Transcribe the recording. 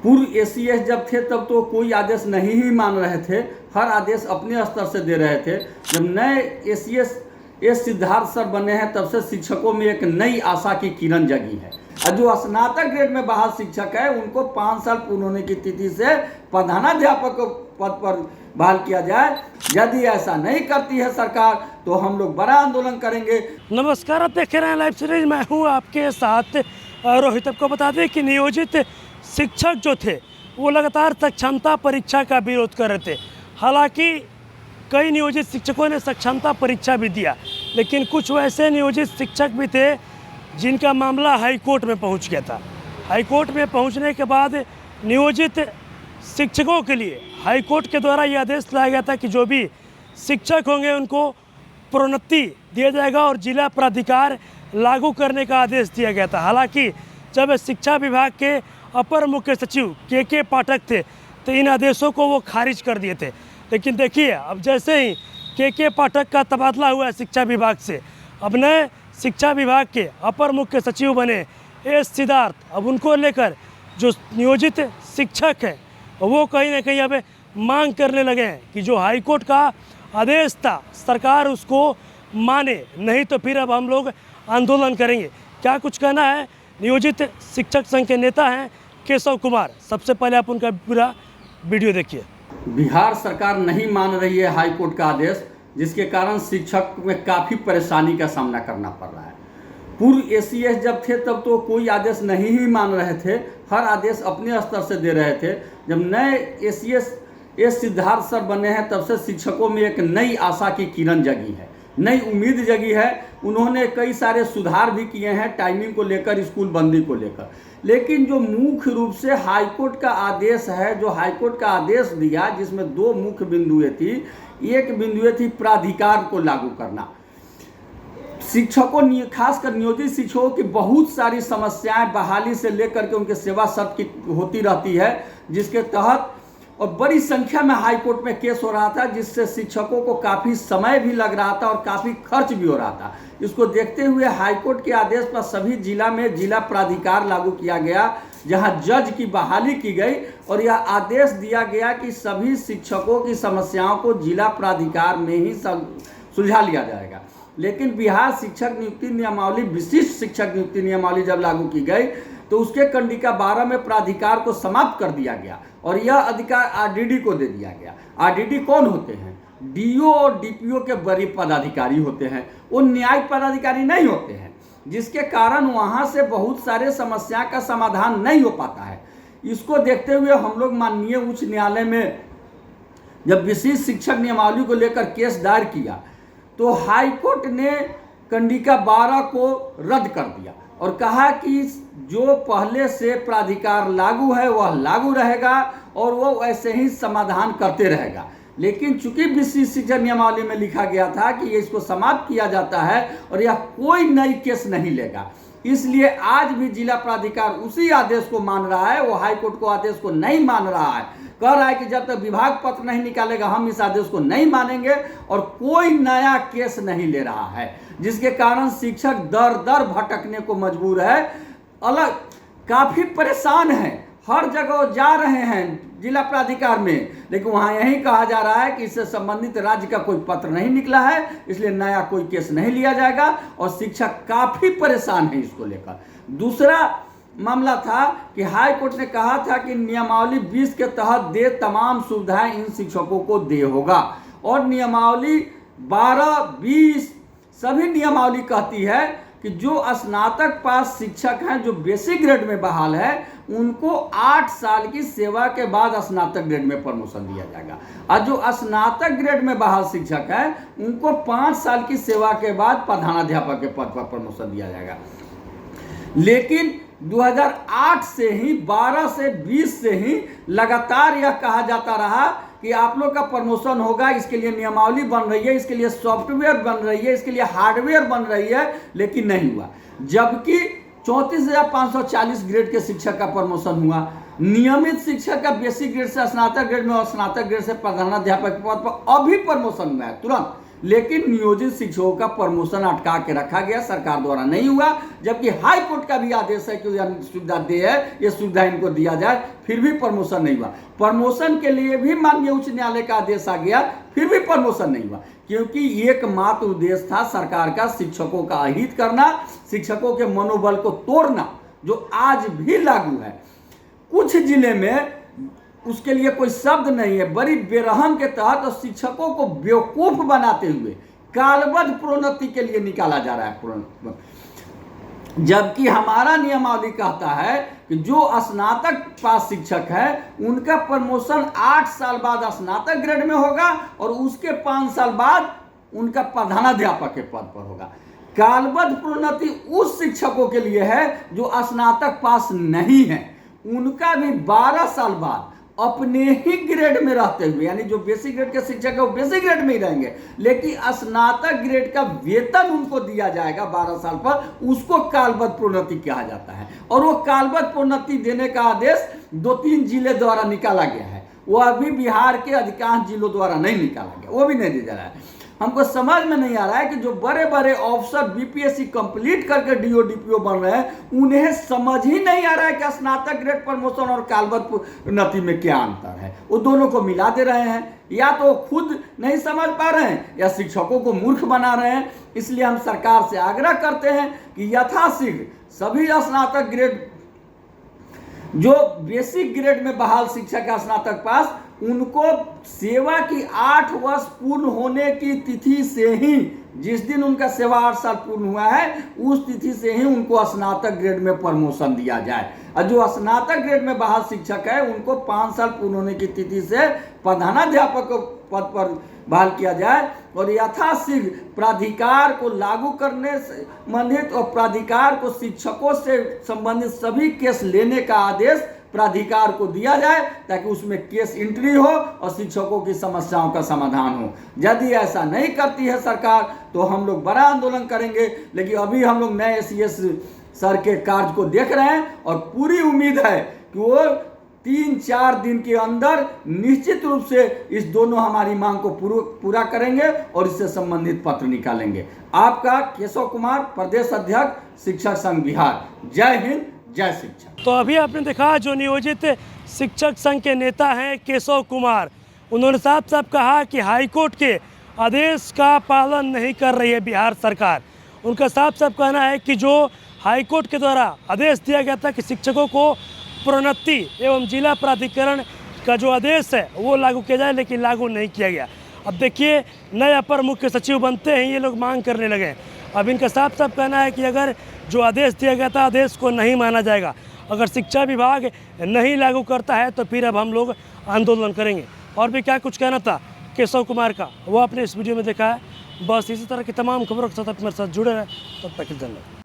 पूर्व एसीएस जब थे तब तो कोई आदेश नहीं ही मान रहे थे, हर आदेश अपने स्तर से दे रहे थे। जब नए एसीएस सिद्धार्थ सर बने हैं तब से शिक्षकों में एक नई आशा की किरण जगी है। और जो स्नातक ग्रेड में बहाल शिक्षक है उनको 5 साल पूर्ण होने की तिथि से प्रधानाध्यापक पद पर बहाल किया जाए। यदि ऐसा नहीं करती है सरकार तो हम लोग बड़ा आंदोलन करेंगे। नमस्कार, आप देख रहे हैं लाइव सीरीज, मैं हूं आपके साथ रोहित। आपको बता दें कि नियोजित शिक्षक जो थे वो लगातार सक्षमता परीक्षा का विरोध कर रहे थे। हालांकि कई नियोजित शिक्षकों ने सक्षमता परीक्षा भी दिया, लेकिन कुछ वैसे नियोजित शिक्षक भी थे जिनका मामला हाई कोर्ट में पहुंच गया था। हाई कोर्ट में पहुंचने के बाद नियोजित शिक्षकों के लिए हाई कोर्ट के द्वारा ये आदेश लाया गया था कि जो भी शिक्षक होंगे उनको प्रोन्नति दिया जाएगा और जिला प्राधिकार लागू करने का आदेश दिया गया था। हालांकि जब शिक्षा विभाग के अपर मुख्य सचिव के पाठक थे तो इन आदेशों को वो खारिज कर दिए थे। लेकिन देखिए, अब जैसे ही के पाठक का तबादला हुआ है शिक्षा विभाग से, अब नए शिक्षा विभाग के अपर मुख्य सचिव बने एस सिद्धार्थ, अब उनको लेकर जो नियोजित शिक्षक हैं वो कहीं ना कहीं अब मांग करने लगे हैं कि जो हाईकोर्ट का आदेश था सरकार उसको माने, नहीं तो फिर अब हम लोग आंदोलन करेंगे। क्या कुछ कहना है नियोजित शिक्षक संघ के नेता हैं केशव कुमार। सबसे पहले आप उनका पूरा वीडियो देखिए। बिहार सरकार नहीं मान रही है हाई कोर्ट का आदेश, जिसके कारण शिक्षक में काफ़ी परेशानी का सामना करना पड़ रहा है। पूर्व एसीएस जब थे तब तो कोई आदेश नहीं ही मान रहे थे, हर आदेश अपने स्तर से दे रहे थे। जब नए एसीएस सिद्धार्थ सर बने हैं तब से शिक्षकों में एक नई आशा की किरण जगी है, नई उम्मीद जगी है। उन्होंने कई सारे सुधार भी किए हैं टाइमिंग को लेकर, स्कूल बंदी को लेकर। लेकिन जो मुख्य रूप से हाईकोर्ट का आदेश है, जो हाईकोर्ट का आदेश दिया, जिसमें 2 मुख्य बिंदुएं थी। एक बिंदुएं थी प्राधिकार को लागू करना। शिक्षकों, खासकर नियोजित शिक्षकों की बहुत सारी समस्याएं बहाली से लेकर के उनके सेवा शर्त की होती रहती है, जिसके तहत और बड़ी संख्या में हाई कोर्ट में केस हो रहा था, जिससे शिक्षकों को काफ़ी समय भी लग रहा था और काफ़ी खर्च भी हो रहा था। इसको देखते हुए हाई कोर्ट के आदेश पर सभी जिला में जिला प्राधिकार लागू किया गया, जहां जज की बहाली की गई और यह आदेश दिया गया कि सभी शिक्षकों की समस्याओं को जिला प्राधिकार में ही सुलझा लिया जाएगा। लेकिन बिहार शिक्षक नियुक्ति नियमावली, विशिष्ट शिक्षक नियुक्ति नियमावली जब लागू की गई तो उसके कंडिका 12 में प्राधिकार को समाप्त कर दिया गया और यह अधिकार आरडीडी को दे दिया गया। आरडीडी कौन होते हैं? डीओ और डीपीओ के बड़े पदाधिकारी होते हैं, वो न्यायिक पदाधिकारी नहीं होते हैं, जिसके कारण वहां से बहुत सारे समस्या का समाधान नहीं हो पाता है। इसको देखते हुए हम लोग माननीय उच्च न्यायालय में जब विशिष्ट शिक्षक नियमावली को लेकर केस दायर किया तो हाई कोर्ट ने कंडिका 12 को रद्द कर दिया और कहा कि जो पहले से प्राधिकार लागू है वह लागू रहेगा और वो वैसे ही समाधान करते रहेगा। लेकिन चूंकि विशिष्ट शिक्षक नियमावली में लिखा गया था कि इसको समाप्त किया जाता है और यह कोई नई केस नहीं लेगा, इसलिए आज भी जिला प्राधिकार उसी आदेश को मान रहा है। वो हाई कोर्ट को आदेश को नहीं मान रहा है, कह रहा है कि जब तक विभाग पत्र नहीं निकालेगा हम इस आदेश को नहीं मानेंगे और कोई नया केस नहीं ले रहा है, जिसके कारण शिक्षक दर दर भटकने को मजबूर है, अलग काफ़ी परेशान है। हर जगह जा रहे हैं जिला प्राधिकार में, लेकिन वहाँ यही कहा जा रहा है कि इससे संबंधित राज्य का कोई पत्र नहीं निकला है, इसलिए नया कोई केस नहीं लिया जाएगा और शिक्षक काफ़ी परेशान है इसको लेकर। दूसरा मामला था कि हाई कोर्ट ने कहा था कि नियमावली 20 के तहत दे तमाम सुविधाएं इन शिक्षकों को दे होगा और नियमावली 12, 20 सभी नियमावली कहती है कि जो स्नातक पास शिक्षक हैं जो बेसिक ग्रेड में बहाल है उनको 8 साल की सेवा के बाद स्नातक ग्रेड में प्रमोशन दिया जाएगा और जो स्नातक ग्रेड में बहाल शिक्षक है उनको 5 साल की सेवा के बाद प्रधानाध्यापक के पद पर प्रमोशन दिया जाएगा। लेकिन 2008 से ही 12 से 20 से ही लगातार यह कहा जाता रहा कि आप लोग का प्रमोशन होगा, इसके लिए नियमावली बन रही है, इसके लिए सॉफ्टवेयर बन रही है, इसके लिए हार्डवेयर बन रही है, लेकिन नहीं हुआ। जबकि 34,540 ग्रेड के शिक्षक का प्रमोशन हुआ। नियमित शिक्षक का बेसिक ग्रेड से स्नातक ग्रेड में और स्नातक ग्रेड से प्रधानाध्यापक पद पर अभी प्रमोशन हुआ है तुरंत, लेकिन नियोजित शिक्षकों का प्रमोशन अटका के रखा गया, सरकार द्वारा नहीं हुआ, जबकि हाई कोर्ट का भी आदेश है कि यह सुविधा दे है, ये सुविधा इनको दिया जाए, फिर भी प्रमोशन नहीं हुआ। प्रमोशन के लिए भी माननीय उच्च न्यायालय का आदेश आ गया, फिर भी प्रमोशन नहीं हुआ, क्योंकि एकमात्र उद्देश्य था सरकार का शिक्षकों का अहित करना, शिक्षकों के मनोबल को तोड़ना, जो आज भी लागू है। कुछ जिले में उसके लिए कोई शब्द नहीं है, बड़ी बेरहम के तहत और शिक्षकों को बेवकूफ बनाते हुए कालबद्ध प्रोन्नति के लिए निकाला जा रहा है, जबकि हमारा नियमावली कहता है कि जो स्नातक पास शिक्षक है उनका प्रमोशन 8 साल बाद स्नातक ग्रेड में होगा और उसके 5 साल बाद उनका प्रधानाध्यापक के पद पर होगा। कालबद्ध प्रोन्नति उस शिक्षकों के लिए है जो स्नातक पास नहीं है, उनका भी 12 साल बाद अपने ही ग्रेड में रहते हुए, यानी जो बेसिक ग्रेड के शिक्षक है वो बेसिक ग्रेड में ही रहेंगे, लेकिन स्नातक ग्रेड का वेतन उनको दिया जाएगा 12 साल पर, उसको कालबद्ध प्रोन्नति कहा जाता है। और वो कालबद्ध प्रोन्नति देने का आदेश 2-3 जिले द्वारा निकाला गया है, वो अभी बिहार के अधिकांश जिलों द्वारा नहीं निकाला गया, वो भी नहीं दिया जा रहा है। हमको समझ में नहीं आ रहा है कि जो बड़े बड़े ऑफिसर बीपीएससी कंप्लीट करके डीओ डीपीओ बन रहे हैं, उन्हें समझ ही नहीं आ रहा है कि स्नातक ग्रेड प्रमोशन और कालबद्ध प्रोन्नति में क्या अंतर है। वो दोनों को मिला दे रहे हैं, या तो खुद नहीं समझ पा रहे हैं या शिक्षकों को मूर्ख बना रहे हैं। इसलिए हम सरकार से आग्रह करते हैं कि यथाशीघ्र सभी स्नातक ग्रेड, जो बेसिक ग्रेड में बहाल शिक्षक है स्नातक पास, उनको सेवा की 8 वर्ष पूर्ण होने की तिथि से ही, जिस दिन उनका सेवा 8 साल पूर्ण हुआ है उस तिथि से ही उनको स्नातक ग्रेड में प्रमोशन दिया जाए। और जो स्नातक ग्रेड में बहाल शिक्षक है उनको 5 साल पूर्ण होने की तिथि से प्रधानाध्यापक पद पर बहाल किया जाए और यथाशीघ्र प्राधिकार को लागू करने से संबंधित और प्राधिकार को शिक्षकों से संबंधित सभी केस लेने का आदेश प्राधिकार को दिया जाए, ताकि उसमें केस एंट्री हो और शिक्षकों की समस्याओं का समाधान हो। यदि ऐसा नहीं करती है सरकार तो हम लोग बड़ा आंदोलन करेंगे, लेकिन अभी हम लोग नए सीएस सर के कार्य को देख रहे हैं और पूरी उम्मीद है कि वो 3-4 दिन के अंदर निश्चित रूप से इस दोनों हमारी मांग को पूरा करेंगे और इससे संबंधित पत्र निकालेंगे। आपका केशव कुमार, प्रदेश अध्यक्ष शिक्षक संघ बिहार। जय हिंद, जय शिक्षक। तो अभी आपने देखा जो नियोजित शिक्षक संघ के नेता हैं केशव कुमार, उन्होंने साफ साफ कहा कि हाईकोर्ट के आदेश का पालन नहीं कर रही है बिहार सरकार। उनका साफ साफ कहना है कि जो हाईकोर्ट के द्वारा आदेश दिया गया था कि शिक्षकों को प्रोन्नति एवं जिला प्राधिकरण का जो आदेश है वो लागू किया जाए, लेकिन लागू नहीं किया गया। अब देखिए नए अपर मुख्य सचिव बनते हैं ये लोग मांग करने लगे हैं। अब इनका साफ साफ कहना है कि अगर जो आदेश दिया गया था आदेश को नहीं माना जाएगा, अगर शिक्षा विभाग नहीं लागू करता है तो फिर अब हम लोग आंदोलन करेंगे। और भी क्या कुछ कहना था केशव कुमार का वो आपने इस वीडियो में देखा है। बस इसी तरह की तमाम खबरों के साथ आप मेरे साथ जुड़े रहे, तब तक धन्यवाद।